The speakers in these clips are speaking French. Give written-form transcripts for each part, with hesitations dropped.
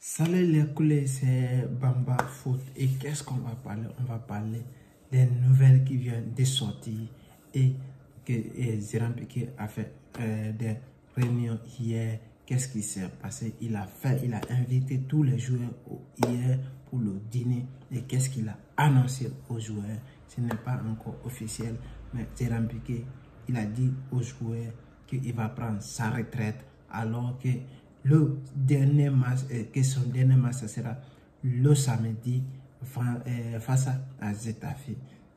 Salut les coulées, c'est Bamba Foot. Et qu'est-ce qu'on va parler? On va parler des nouvelles qui viennent de sortir et que Zéran Piqué a fait des réunions hier. Qu'est-ce qui s'est passé? Il a invité tous les joueurs hier pour le dîner. Et qu'est-ce qu'il a annoncé aux joueurs? Ce n'est pas encore officiel, mais Zéran Piqué, il a dit aux joueurs qu'il va prendre sa retraite alors que son dernier match, ça sera le samedi face à Getafe.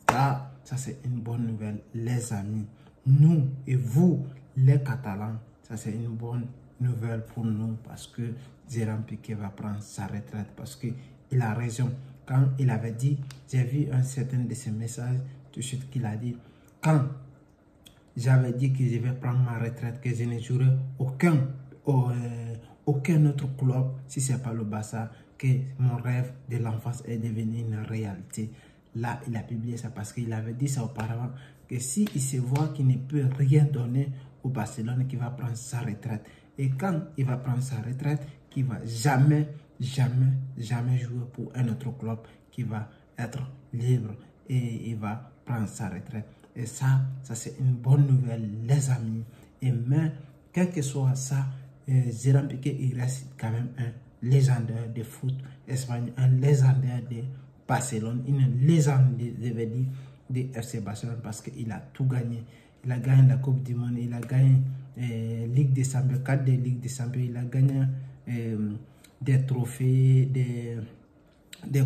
Ça c'est une bonne nouvelle, les amis. Nous et vous, les Catalans, ça c'est une bonne nouvelle pour nous parce que Zéran Piqué va prendre sa retraite parce qu'il a raison. Quand il avait dit, j'ai vu un certain de ses messages tout de suite qu'il a dit, quand j'avais dit que je vais prendre ma retraite, que je ne jouerai aucun autre club, si ce n'est pas le Barça, que mon rêve de l'enfance est devenu une réalité. Là, il a publié ça parce qu'il avait dit ça auparavant, que s'il se voit qu'il ne peut rien donner au Barcelone, qu'il va prendre sa retraite. Et quand il va prendre sa retraite, qu'il ne va jamais jouer pour un autre club, qui va être libre et il va prendre sa retraite. Et ça c'est une bonne nouvelle, les amis. Et mais, quel que soit ça, Zéran Piqué, il reste quand même un légendaire de foot espagnol, un légendaire de Barcelone, une légende de FC Barcelone parce qu'il a tout gagné. Il a gagné la Coupe du Monde, il a gagné Ligue des Champions, 4 des Ligues des Champions, il a gagné des trophées, des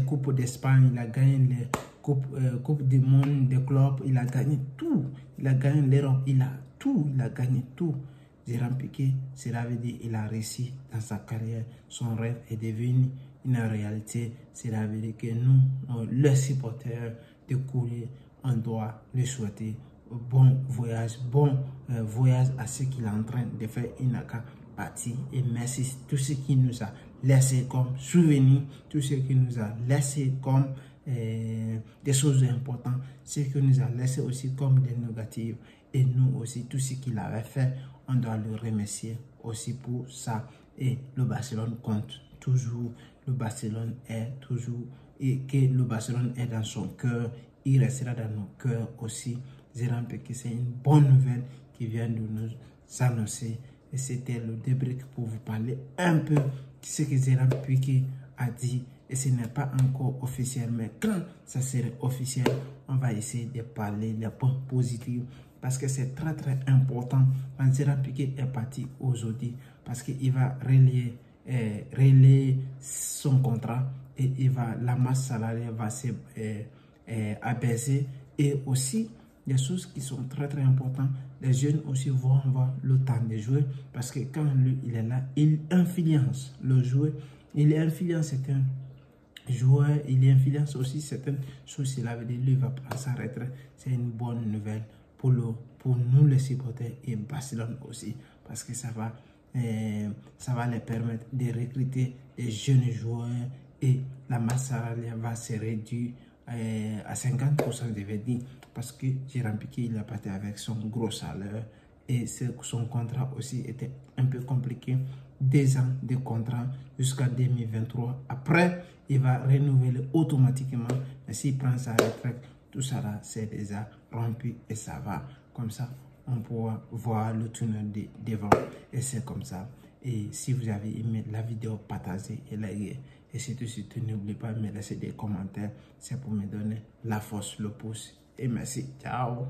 Coupes d'Espagne, il a gagné les Coupes du Monde, des clubs, il a gagné tout. Il a gagné l'Europe, il a gagné tout. Zéran Piqué, cela veut dire qu'il a réussi dans sa carrière. Son rêve est devenu une réalité. Cela veut dire que nous, les supporters de Courrier, on doit lui souhaiter bon voyage à ce qu'il est en train de faire une partie. Et merci tout ce qui nous a laissé comme souvenir, tout ce qui nous a laissé comme des choses importantes, ce qui nous a laissé aussi comme des négatives. Et nous aussi, tout ce qu'il avait fait, on doit le remercier aussi pour ça. Et le Barcelone compte toujours. Le Barcelone est toujours. Et que le Barcelone est dans son cœur. Il restera dans nos cœurs aussi. Zéran Piqué, c'est une bonne nouvelle qui vient de nous annoncer. Et c'était le débrief pour vous parler un peu de ce que Zéran Piqué a dit. Et ce n'est pas encore officiel. Mais quand ça serait officiel, on va essayer de parler des points positifs. Parce que c'est très important quand Zéran Piqué est parti aujourd'hui. Parce qu'il va relayer son contrat et la masse salariale va s'abaisser. Et aussi, des choses qui sont très importantes. Les jeunes aussi vont avoir le temps de jouer. Parce que quand lui, il est là, il influence le joueur. Il influence certains joueurs. Il influence aussi certaines choses. Cela veut dire lui va prendre sa retraite. C'est une bonne nouvelle pour nous les supporters et Barcelone aussi, parce que ça va les permettre de recruter des jeunes joueurs et la masse salariale va se réduire à 50%, je vais dire, parce que Zéran Piqué, il a parti avec son gros salaire et son contrat aussi était un peu compliqué. 2 ans de contrat jusqu'à 2023. Après, il va renouveler automatiquement. Mais s'il prend sa retraite, tout ça là, c'est déjà rompu et ça va. Comme ça, on pourra voir le tunnel devant. Et c'est comme ça. Et si vous avez aimé la vidéo, partagez et likez. Et surtout, n'oubliez pas de me laisser des commentaires. C'est pour me donner la force, le pouce. Et merci. Ciao.